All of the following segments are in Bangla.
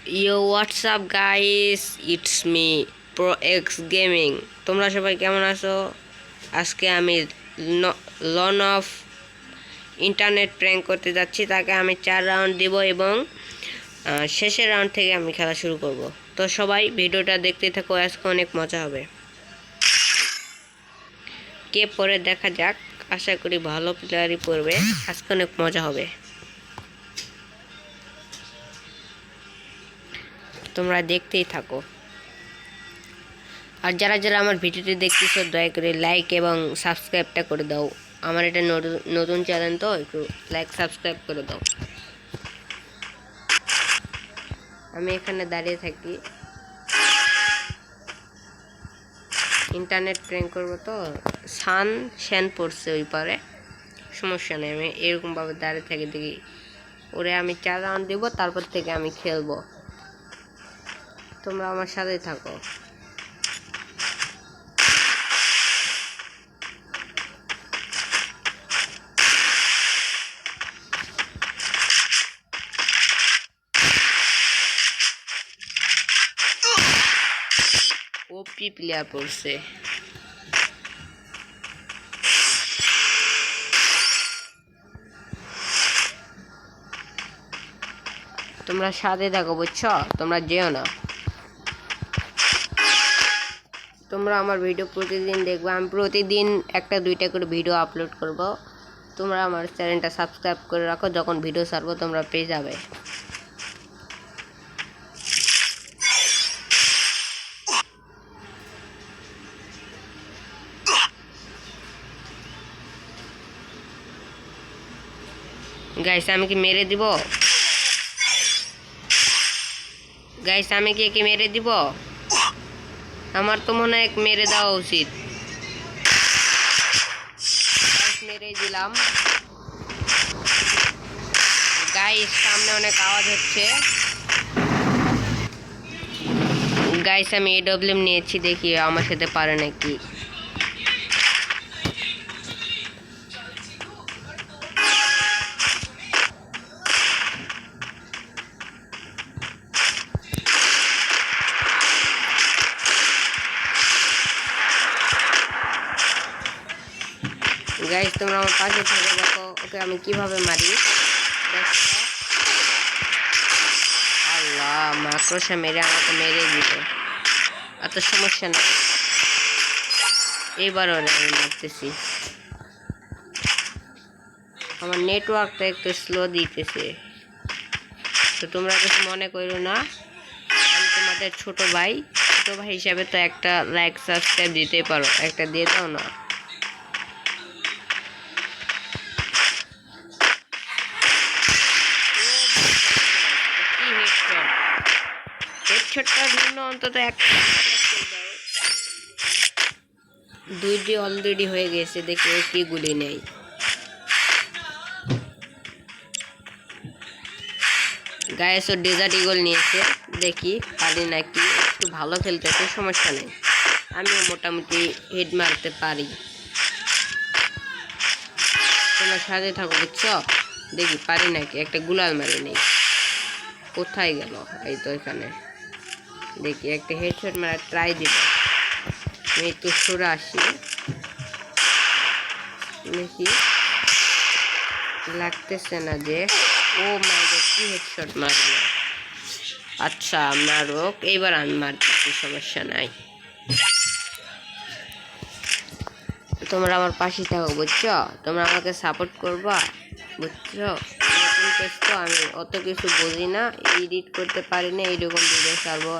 Yo, what's up guys? It's me, Pro X Gaming. তোমরা সবাই কেমন আছো? আজকে আমি লন অফ ইন্টারনেট প্র্যাঙ্ক করতে যাচ্ছি। তাকে আমি 4 রাউন্ড দিব এবং শেষের রাউন্ড থেকে আমি খেলা শুরু করব। তো সবাই ভিডিওটা দেখতে থাকো, আজকে অনেক মজা হবে। কে পরে দেখা যাক, আশা করি ভালো প্লেয়ারই পড়বে, আজকে অনেক মজা হবে। তোমরা দেখতেই থাকো। আর যারা যারা আমার ভিডিওটি দেখতেছো দয়া করে লাইক এবং সাবস্ক্রাইবটা করে দাও। আমার এটা নতুন চ্যানেল, তো একটু লাইক সাবস্ক্রাইব করে দাও। আমি এখানে দাঁড়িয়ে থাকি, ইন্টারনেট প্র্যাঙ্ক করবো। তো শ্যান পড়ছে ওই পারে, সমস্যা নেই। আমি এরকমভাবে দাঁড়িয়ে থাকি, দেখি ওরে আমি 4 রাউন্ড দেবো, তারপর থেকে আমি খেলবো। তোমরা আমার সাথেই থাকো। ওপি প্লেয়ার পড়ছে। তোমরা সাথে থাকো, বুঝছো? তোমরা যেও না। তোমরা আমার ভিডিও প্রতিদিন দেখবে। আমি প্রতিদিন 1-2টা করে ভিডিও আপলোড করব। তোমরা আমার চ্যানেলটা সাবস্ক্রাইব করে রাখো, যখন ভিডিও ছাড়বো তোমরা পেয়ে যাবে। গাইস আমি কি মেরে দিব? গাইস আমি কি মেরে দিব? আমার তো মনে হয় মেরে দেওয়া উচিত। মেরে দিলাম। গাইস সামনে অনেক আওয়াজ হচ্ছে। গাইস আমি AWM নিয়েছি, দেখি আমার সাথে পারে নাকি। গাইস তোমরা আমার পাশে থেকে দেখো ওকে আমি কিভাবে মারি। আল্লাহ, মাকড়সা মেরে আমাকে মেরে দিল। এত সমস্যা নেই, এইবারও আমি মারতেছি। আমার নেটওয়ার্কটা একটু স্লো দিতেছে, তো তোমরা কিছু মনে করো না। আমি তোমাদের ছোট ভাই হিসাবে তো একটা লাইক সাবস্ক্রাইব দিতেই পারো, একটা দিয়ে দাও না। হেডশটটার জন্য অন্তত একটা 2টি অলরেডি হয়ে গেছে, দেখি কি গুলি নেই। গায়েস ও ডেজার্ট ইগল নিয়েছে, দেখি পারি নাকি। একটু ভালো খেলতেছে, সমস্যা নেই। আমিও মোটামুটি হেড মারতে পারি। তোমরা সাথে থাকো, বুঝছো? দেখি পারি নাকি। একটা গুলাল মারি নেই, কোথায় গেল? এই তো এখানে। দেখি একটা হেডশট মারা ট্রাই দিব। আমি একটু সরে আসি, দেখি লাগতেছে না যে। ও মাই গড, কি হেডশট মারলো! আচ্ছা মারুক, এইবার আমি মারতেছি, সমস্যা নাই। তোমরা আমার পাশে থাকো, বুঝছো? তোমরা আমাকে সাপোর্ট করবা, বুঝছো? তো আমি অত কিছু বুঝি না, এডিট করতে পারি না, এইরকম ভিডিও ছাড়বো।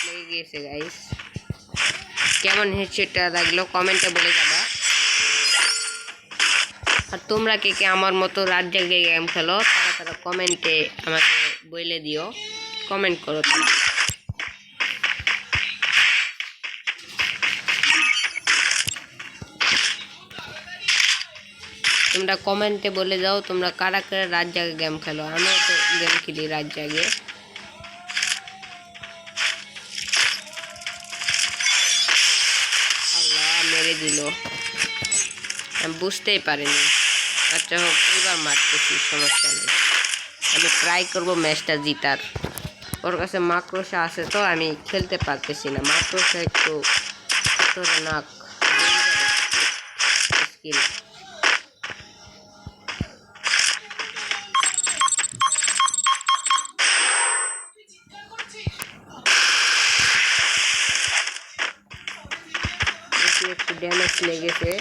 লেগে গিয়েছে গাইস। কেমন হেডশটটা লাগলো কমেন্টে বলে যাবা। আর তোমরা কে আমার মতো রাত জাগে গেম খেলো, তারা কমেন্টে আমাকে বলে দিও, কমেন্ট করো। তোমরা কমেন্টে বলে যাও তোমরা কারা কারা রাত জাগে গেম খেলো। আমিও তো গেম খেলি রাত জাগে। দিল, আমি বুঝতেই পারিনি। আচ্ছা হোক, এবার মারতেছি, সমস্যা নেই। আমি ট্রাই করব ম্যাচটা জিতার। ওর কাছে মাকড়সা আছে তো আমি খেলতে পারতেছি না। মাকড়সা একটু খতরনাক স্কিল। একটু ড্যামেজ লেগেছে।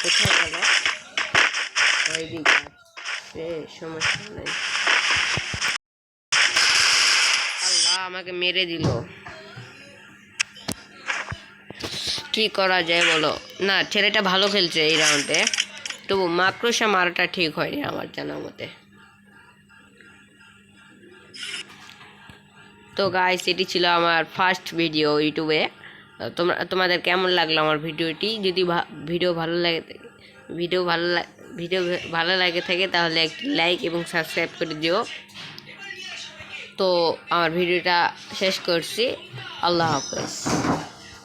কোথায় গেল? ওইদিকে আসছে, সমস্যা নেই। আল্লাহ আমাকে মেরে দিল। কি করা যায় বলো? না, ছেলেটা ভালো খেলছে এই রাউন্ডে, তবু মাকড়সা মারাটা ঠিক হয়নি আমার জানার মতে। তো গাইস, এটি ছিল আমার ফার্স্ট ভিডিও ইউটিউবে। তোমাদের কেমন লাগলো আমার ভিডিওটি? যদি ভিডিও ভালো লাগে থাকে তাহলে একটি লাইক এবং সাবস্ক্রাইব করে দিও। তো আমার ভিডিওটা শেষ করছি। আল্লাহ হাফেজ।